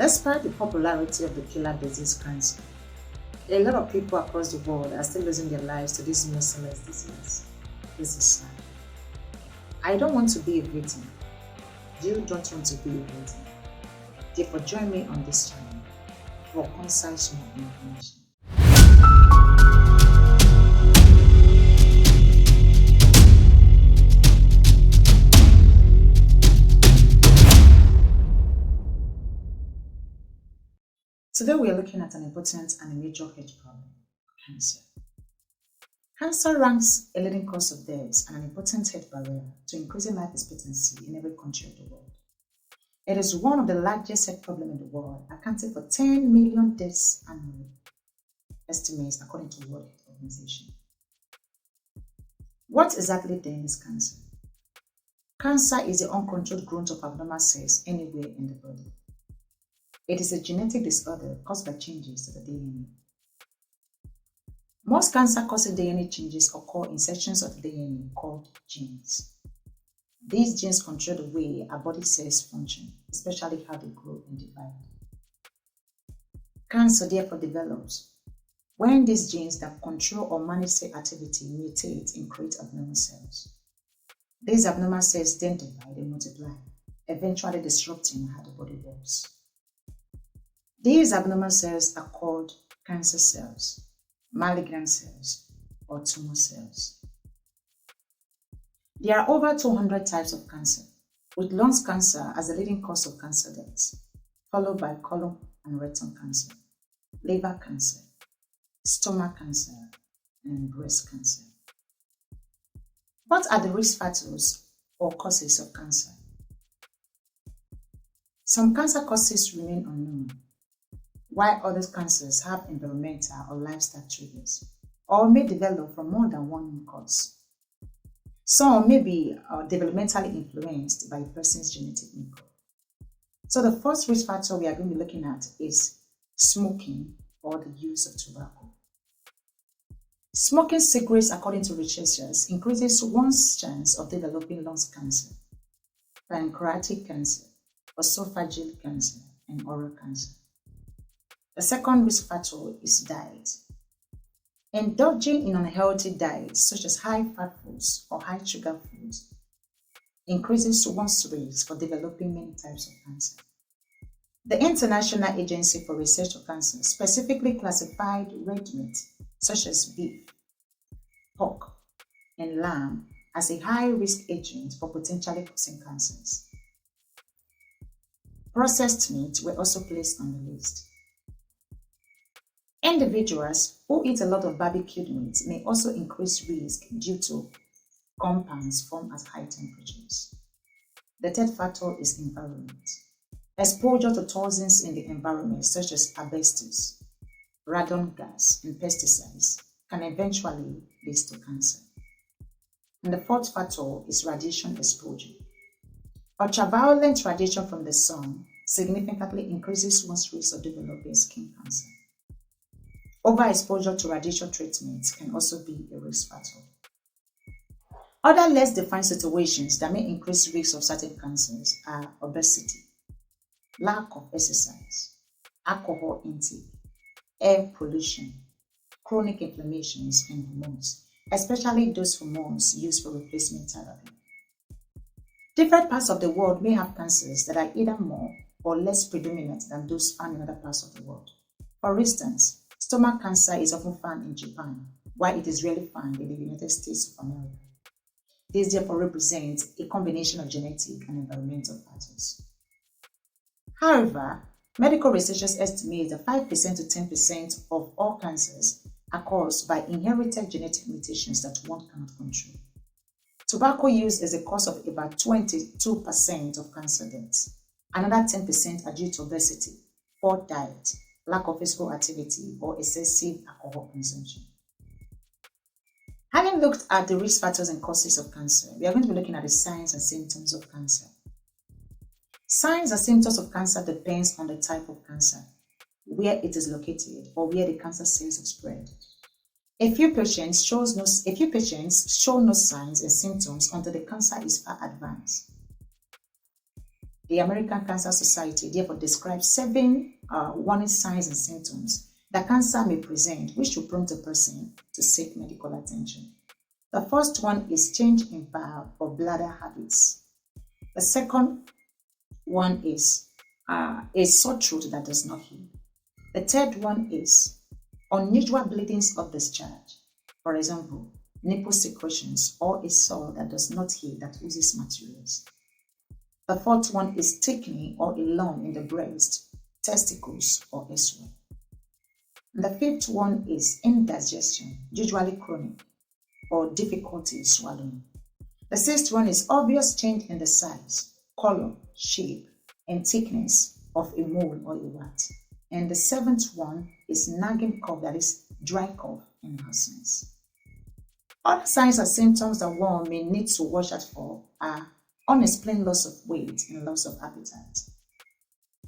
Despite the popularity of the killer disease cancer, a lot of people across the world are still losing their lives to this merciless disease. This is sad. I don't want to be a victim. You don't want to be a victim. Therefore, join me on this channel for concise more information. Today we are looking at an important and a major health problem, cancer. Cancer ranks a leading cause of death and an important health barrier to increasing life expectancy in every country of the world. It is one of the largest health problems in the world, accounting for 10 million deaths annually, estimates according to World Health Organization. What exactly then is cancer? Cancer is the uncontrolled growth of abnormal cells anywhere in the body. It is a genetic disorder caused by changes to the DNA. Most cancer-causing DNA changes occur in sections of the DNA called genes. These genes control the way our body cells function, especially how they grow and divide. Cancer therefore develops when these genes that control or manage cell activity mutate and create abnormal cells. These abnormal cells then divide and multiply, eventually disrupting how the body works. These abnormal cells are called cancer cells, malignant cells, or tumor cells. There are over 200 types of cancer, with lung cancer as the leading cause of cancer deaths, followed by colon and rectal cancer, liver cancer, stomach cancer, and breast cancer. What are the risk factors or causes of cancer? Some cancer causes remain unknown, while other cancers have environmental or lifestyle triggers, or may develop from more than one cause. Some may be developmentally influenced by a person's genetic makeup. So the first risk factor we are going to be looking at is smoking or the use of tobacco. Smoking cigarettes, according to researchers, increases one's chance of developing lung cancer, pancreatic cancer, esophageal cancer, and oral cancer. The second risk factor is diet. Indulging in unhealthy diets such as high-fat foods or high-sugar foods increases one's risk for developing many types of cancer. The International Agency for Research on Cancer specifically classified red meat such as beef, pork, and lamb as a high-risk agent for potentially causing cancers. Processed meat were also placed on the list. Individuals who eat a lot of barbecued meat may also increase risk due to compounds formed at high temperatures. The third factor is environment. Exposure to toxins in the environment such as asbestos, radon gas, and pesticides can eventually lead to cancer. And the fourth factor is radiation exposure. Ultraviolet radiation from the sun significantly increases one's risk of developing skin cancer. Overexposure to radiation treatments can also be a risk factor. Other less defined situations that may increase risks of certain cancers are obesity, lack of exercise, alcohol intake, air pollution, chronic inflammations, and hormones, especially those hormones used for replacement therapy. Different parts of the world may have cancers that are either more or less predominant than those found in other parts of the world. For instance, stomach cancer is often found in Japan, while it is rarely found in the United States of America. This therefore represents a combination of genetic and environmental factors. However, medical researchers estimate that 5% to 10% of all cancers are caused by inherited genetic mutations that one cannot control. Tobacco use is a cause of about 22% of cancer deaths. Another 10% are due to obesity, poor diet, lack of physical activity, or excessive alcohol consumption. Having looked at the risk factors and causes of cancer, we are going to be looking at the signs and symptoms of cancer. Signs and symptoms of cancer depends on the type of cancer, where it is located, or where the cancer cells have spread. A few patients show no signs and symptoms until the cancer is far advanced. The American Cancer Society therefore describes 7 warning signs and symptoms that cancer may present, which should prompt a person to seek medical attention. The first one is change in bowel or bladder habits. The second one is a sore throat that does not heal. The third one is unusual bleedings of discharge. For example, nipple secretions or a sore that does not heal that oozes materials. The fourth one is thickening or a lump in the breast, testicles, or elsewhere. The fifth one is indigestion, usually chronic, or difficulty swallowing. The sixth one is obvious change in the size, color, shape, and thickness of a mole or a wat. And the seventh one is nagging cough, that is dry cough and hoarseness. Other signs or symptoms that one may need to watch out for are unexplained loss of weight and loss of appetite.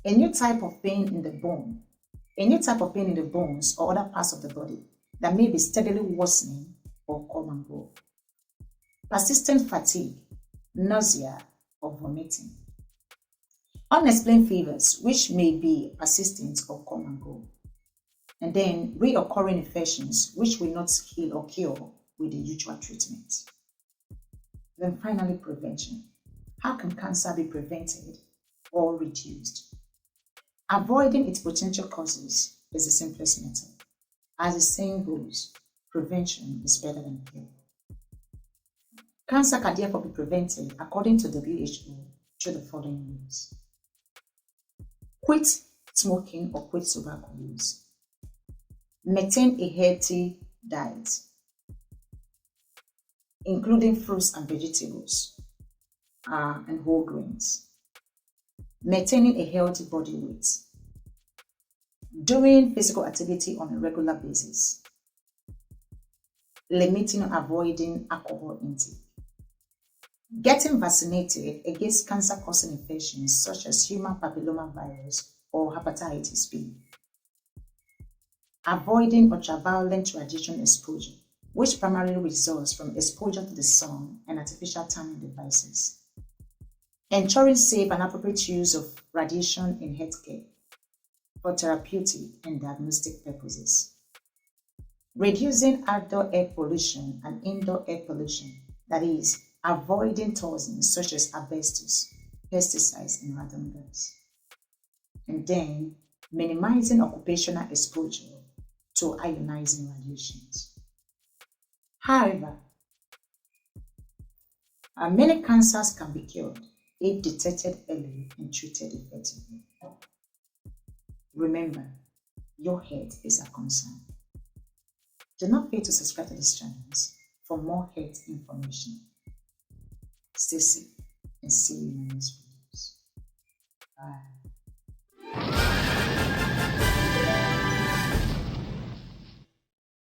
A new type of pain in the bones or other parts of the body that may be steadily worsening or come and go. Persistent fatigue, nausea, or vomiting. Unexplained fevers, which may be persistent or come and go. And then reoccurring infections, which will not heal or cure with the usual treatment. Then finally, prevention. How can cancer be prevented or reduced? Avoiding its potential causes is the simplest method. As the saying goes, prevention is better than cure. Cancer can therefore be prevented, according to WHO, through the following ways. Quit smoking or quit tobacco use. Maintain a healthy diet, including fruits and vegetables and whole grains. Maintaining a healthy body weight. Doing physical activity on a regular basis. Limiting or avoiding alcohol intake. Getting vaccinated against cancer-causing infections such as human papillomavirus or hepatitis B. Avoiding ultraviolet radiation exposure, which primarily results from exposure to the sun and artificial tanning devices. Ensuring safe and appropriate use of radiation in healthcare for therapeutic and diagnostic purposes. Reducing outdoor air pollution and indoor air pollution, that is, avoiding toxins such as asbestos, pesticides, and radon gas. And then minimizing occupational exposure to ionizing radiations. However, many cancers can be cured if detected early and treated effectively. Remember, your health is a concern. Do not fail to subscribe to these channels for more health information. Stay safe and see you in the next videos. Bye.